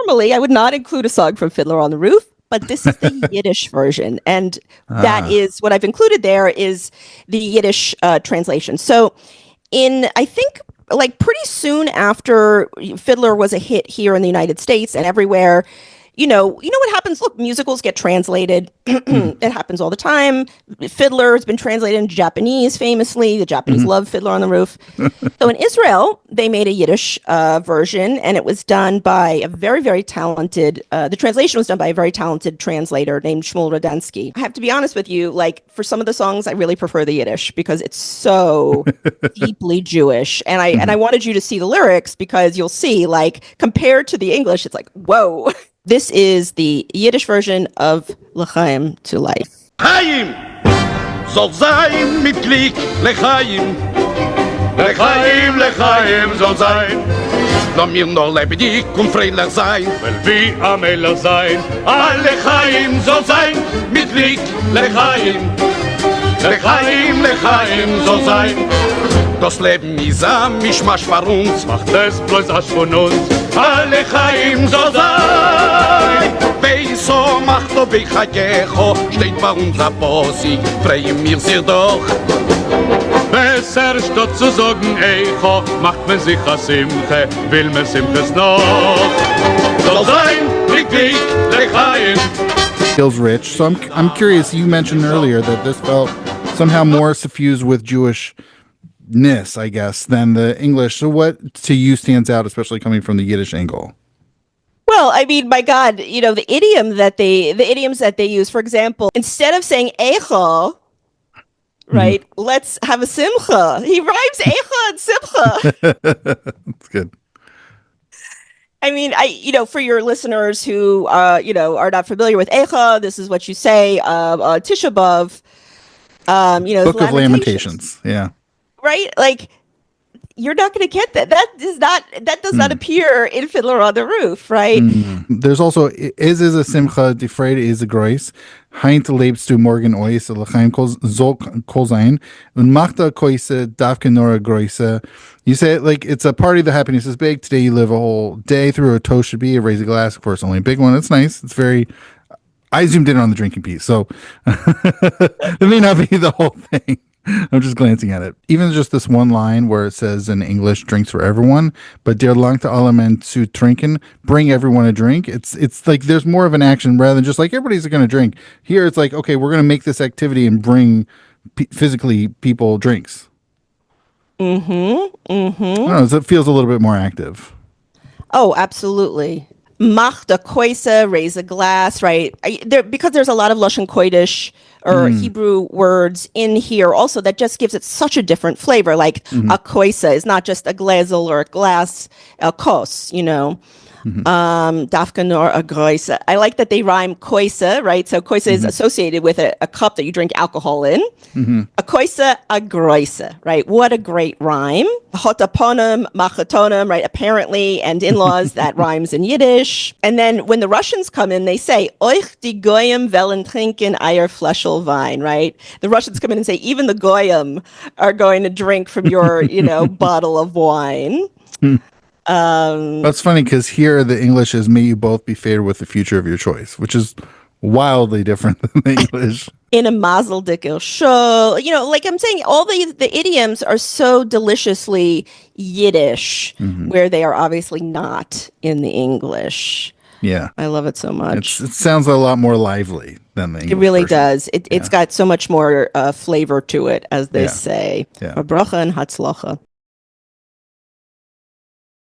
normally I would not include a song from Fiddler on the Roof, but this is the Yiddish version. And that is what I've included there is the Yiddish translation. So I think like pretty soon after Fiddler was a hit here in the United States and everywhere, what happens? Look, musicals get translated. It happens all the time. Fiddler has been translated into Japanese famously. The Japanese love Fiddler on the Roof. So in Israel, they made a Yiddish version, and it was done by a very, very talented, the translation was done by a very talented translator named Shmuel Rudansky. I have to be honest with you, like for some of the songs, I really prefer the Yiddish because it's so deeply Jewish. And I wanted you to see the lyrics because you'll see, like, compared to the English, it's like, whoa. This is the Yiddish version of L'chaim, to life. Chaim soll sein mit Glück, L'chaim. L'chaim, L'chaim soll sein. Lass mir noch lebendig und freilich sein. Weil wie am Melech sein. L'chaim soll sein mit Glück, L'chaim. L'chaim, L'chaim soll sein. Das Leben ist ein Mischmasch für uns. Macht es bloß als von uns. L'chaim soll sein. Beiso macht ob ich hakecho. Steht bei uns ein Possi. Freuen wir sich doch. Besser statt zu sagen Echo. Macht man sich a Simche. Will man Simches noch. Soll sein mit Glück, L'chaim. Feels rich. So I'm curious, you mentioned earlier that this felt somehow more suffused with Jewishness, I guess, than the English. So what to you stands out, especially coming from the Yiddish angle? Well, I mean, my God, the idioms that they use, for example, instead of saying echo, right, let's have a simcha. He rhymes echo and simcha. That's good. I mean, for your listeners who, are not familiar with echa, this is what you say, Tisha B'Av, Book of Lamentations. Yeah. Right? Like, you're not going to get that. That does not appear in Fiddler on the Roof, right? There's also is a simcha, die Freude is a Groß, heint lebst du morgen ois, l'chaim soll kol sein, und macht a koise davke nor a groise. You say it like it's a party, the happiness is big. Today you live a whole day through. A toast should be a raise a glass, of course, only a big one. It's nice. It's very. I zoomed in on the drinking piece, so it may not be the whole thing. I'm just glancing at it. Even just this one line where it says in English, drinks for everyone, but der langt alle men zu trinken, bring everyone a drink. It's like there's more of an action rather than just like everybody's going to drink. Here it's like, okay, we're going to make this activity and bring physically people drinks. I don't know, so it feels a little bit more active. Oh, absolutely. Mach the koise, raise a glass, right? Because there's a lot of Lashon Kodesh or Hebrew words in here also that just gives it such a different flavor. Like a koise is not just a glazel or a glass, a kos, Dafka nor a groise. I like that they rhyme koise, right? So koise is associated with a cup that you drink alcohol in. A koise, a groise, right? What a great rhyme. Hotaponim, machatonim, right? Apparently, and in-laws, that rhymes in Yiddish. And then when the Russians come in, they say, Euch die Goyim wollen trinken euer Fläschel Wein, right? The Russians come in and say, even the Goyim are going to drink from your, bottle of wine. That's funny because here the English is may you both be favored with the future of your choice, which is wildly different than the English. In a mazel dikil show, like I'm saying, all the idioms are so deliciously Yiddish, where they are obviously not in the English. Yeah, I love it so much. It sounds a lot more lively than the English. It really version. does. It's got so much more flavor to it, as they say. Yeah. A bracha and hatzlacha.